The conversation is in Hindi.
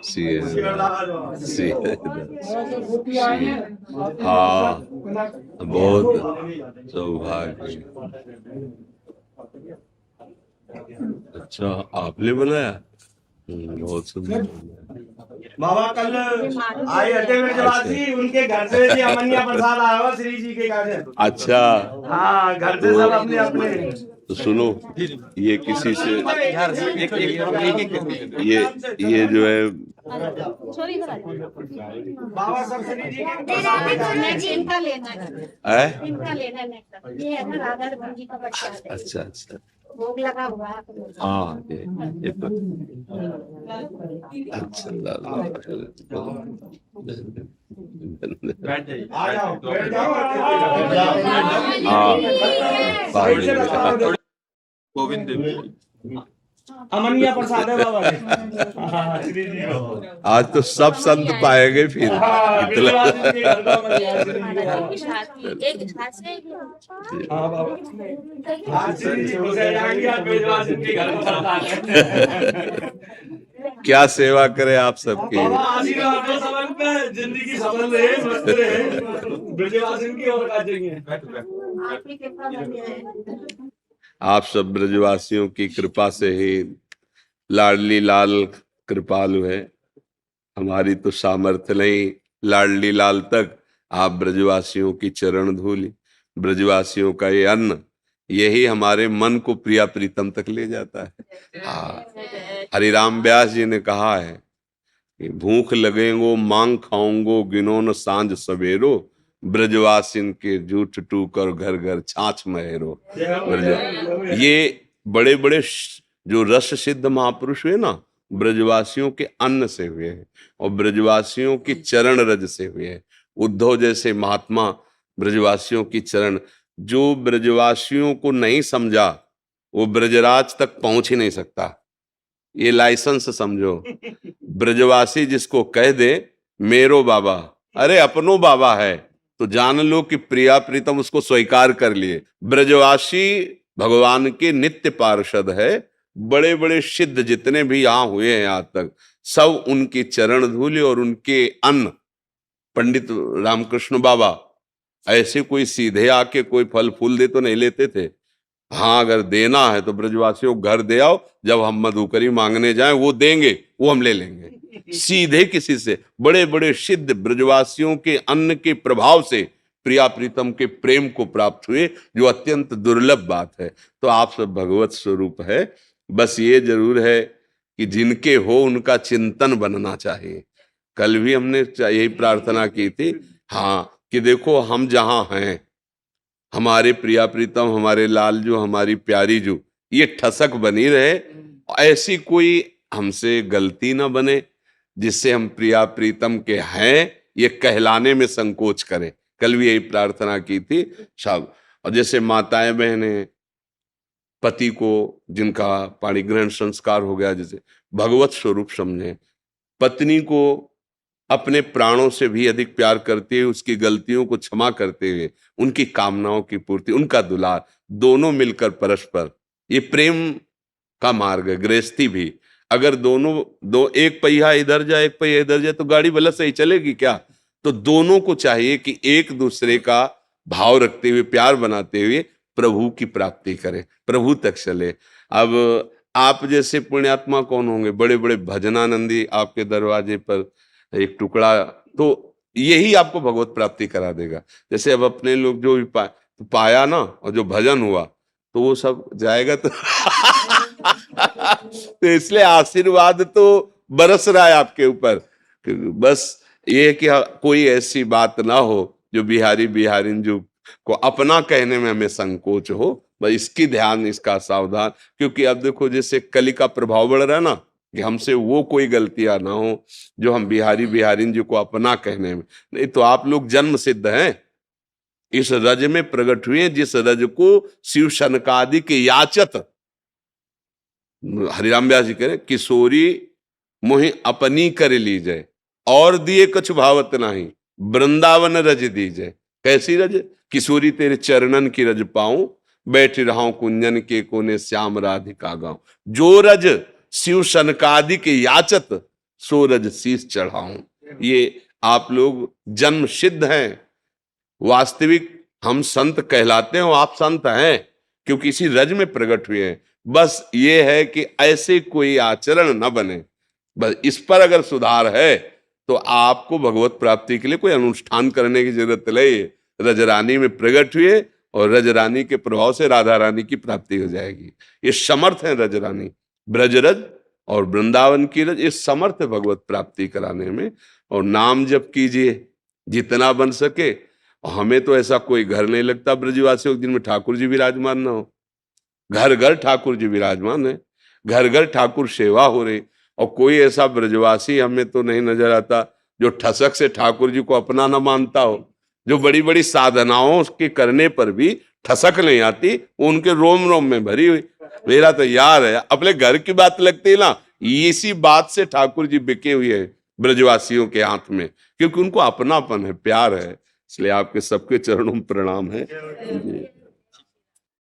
सी सी हाँ, बहुत सौभाग्य। अच्छा, आपने बनाया? बहुत सुंदर। बाबा कल आए थे ब्रजवासी, उनके घर से जी अमनिया प्रसाद आया हुआ श्री जी के घर से। अच्छा, हाँ, घर से सब अपने अपने। तो सुनो, ये किसी से ये जो है बाबा सब श्री जी के इनका लेना है, इनका लेना है। ये है ना राधा रमन जी का बच्चा है। अच्छा अच्छा, भोग लगा हुआ है। हाँ ये तो अच्छा आ जाओ, बैठ जाओ। हाँ, गोविंद अमनिया प्रसाद है बाबा के। हाँ, श्री जी को। आज तो सब संत पाएंगे फिर। हाँ, ब्रजवासी के घर का अमनिया श्री जी को। हाँ बाबा, आज श्री जी को से जाएंगे, आज ब्रजवासी के घर का प्रसाद है। क्या सेवा करे आप सबकी। बाबा आशीर्वाद दो सबन पे, जिंदगी सफल रहे, मस्त रहे, ब्रजवासी की और का चाहिए। आपकी कृपा बनी है। आप सब ब्रजवासियों की कृपा से ही लाडली लाल कृपालु है। हमारी तो सामर्थ्य नहीं लाडली लाल तक। आप ब्रजवासियों की चरण धूलि, ब्रजवासियों का ये अन्न, यही हमारे मन को प्रिया प्रीतम तक ले जाता है। हाँ, हरिराम व्यास जी ने कहा है कि भूख लगेंगो मांग खाऊंगो गिनो न सांझ सवेरो, ब्रजवासिन के जूठ टूक और घर घर छाछ महेरो। ये बड़े बड़े जो रस सिद्ध महापुरुष हुए ना, ब्रजवासियों के अन्न से हुए हैं और ब्रजवासियों की चरण रज से हुए हैं। उद्धव जैसे महात्मा ब्रजवासियों की चरण, जो ब्रजवासियों को नहीं समझा वो ब्रजराज तक पहुंच ही नहीं सकता। ये लाइसेंस समझो। ब्रजवासी जिसको कह दे मेरो बाबा, अरे अपनो बाबा है, तो जान लो कि प्रिया प्रीतम उसको स्वीकार कर लिए। ब्रजवासी भगवान के नित्य पार्षद है। बड़े बड़े सिद्ध जितने भी यहाँ हुए हैं आज तक, सब उनकी चरण धूलि और उनके अन्न। पंडित रामकृष्ण बाबा ऐसे कोई सीधे आके कोई फल फूल दे तो नहीं लेते थे। हाँ, अगर देना है तो ब्रजवासियों को घर दे आओ, जब हम मधुकरी मांगने जाएं वो देंगे, वो हम ले लेंगे। सीधे किसी से। बड़े बड़े सिद्ध ब्रजवासियों के अन्न के प्रभाव से प्रिया प्रीतम के प्रेम को प्राप्त हुए, जो अत्यंत दुर्लभ बात है। तो आप सब भगवत स्वरूप है। बस ये जरूर है कि जिनके हो उनका चिंतन बनना चाहिए। कल भी हमने यही प्रार्थना की थी, हाँ, कि देखो हम जहां हैं, हमारे प्रिया प्रीतम, हमारे लाल जो, हमारी प्यारी जो, ये ठसक बनी रहे। ऐसी कोई हमसे गलती ना बने जिससे हम प्रिया प्रीतम के हैं ये कहलाने में संकोच करें। कल भी यही प्रार्थना की थी सब। और जैसे माताएं बहनें पति को, जिनका पाणिग्रहण संस्कार हो गया, जैसे भगवत स्वरूप समझें, पत्नी को अपने प्राणों से भी अधिक प्यार करते हुए, उसकी गलतियों को क्षमा करते हुए, उनकी कामनाओं की पूर्ति, उनका दुलार, दोनों मिलकर परस्पर, ये प्रेम का मार्ग है। गृहस्थी भी अगर दो एक पहिया इधर जाए एक पहिया इधर जाए तो गाड़ी भला सही चलेगी क्या? तो दोनों को चाहिए कि एक दूसरे का भाव रखते हुए, प्यार बनाते हुए प्रभु की प्राप्ति करें, प्रभु तक चले। अब आप जैसे पुण्यात्मा कौन होंगे? बड़े बड़े भजनानंदी आपके दरवाजे पर एक टुकड़ा, तो यही आपको भगवत प्राप्ति करा देगा। जैसे अब अपने लोग जो भी पाया ना, और जो भजन हुआ तो वो सब जाएगा तो तो इसलिए आशीर्वाद तो बरस रहा है आपके ऊपर। बस ये कि कोई ऐसी बात ना हो जो बिहारी बिहारिन जो को अपना कहने में हमें संकोच हो। बस इसकी ध्यान, इसका सावधान, क्योंकि अब देखो जैसे कली का प्रभाव बढ़ रहा है ना, कि हमसे वो कोई गलतियां ना हो जो हम बिहारी बिहारिन जी को अपना कहने में। नहीं तो आप लोग जन्म सिद्ध हैं, इस रज में प्रकट हुए, जिस रज को शिव शनकादि के याचत, हरिराम व्यास जी कह रहे, किशोरी मोहि अपनी कर लीजय और दिए कछु भावत नहीं, वृंदावन रज दीजय। कैसी रज? किशोरी तेरे चरणन की रज पाऊं, बैठ रहा कुंजन के कोने श्याम राधिका गाऊं। जो रज शिव सनकादि के याचत सूरज शीस चढ़ाऊं। ये आप लोग जन्म सिद्ध हैं, वास्तविक हम संत कहलाते हैं और आप संत हैं क्योंकि इसी रज में प्रकट हुए हैं। बस ये है कि ऐसे कोई आचरण न बने, बस इस पर अगर सुधार है तो आपको भगवत प्राप्ति के लिए कोई अनुष्ठान करने की जरूरत नहीं। रजरानी में प्रकट हुए और रजरानी के प्रभाव से राधा रानी की प्राप्ति हो जाएगी। ये समर्थ है रजरानी, ब्रजरज और वृंदावन की रज, ये समर्थ है भगवत प्राप्ति कराने में। और नाम जप कीजिए जितना बन सके। और हमें तो ऐसा कोई घर नहीं लगता ब्रजवासियों के दिन में ठाकुर जी विराजमान ना हो। घर घर ठाकुर जी विराजमान है, घर घर ठाकुर सेवा हो रही। और कोई ऐसा ब्रजवासी हमें तो नहीं नजर आता जो ठसक से ठाकुर जी को अपना ना मानता हो। जो बड़ी बड़ी साधनाओं के करने पर भी ठसक नहीं आती, उनके रोम रोम में भरी हुई। मेरा तो यार है, अपने घर की बात लगती है ना, इसी बात से ठाकुर जी बिके हुए हैं ब्रजवासियों के हाथ में, क्योंकि उनको अपनापन है, प्यार है। इसलिए आपके सबके चरणों में प्रणाम है।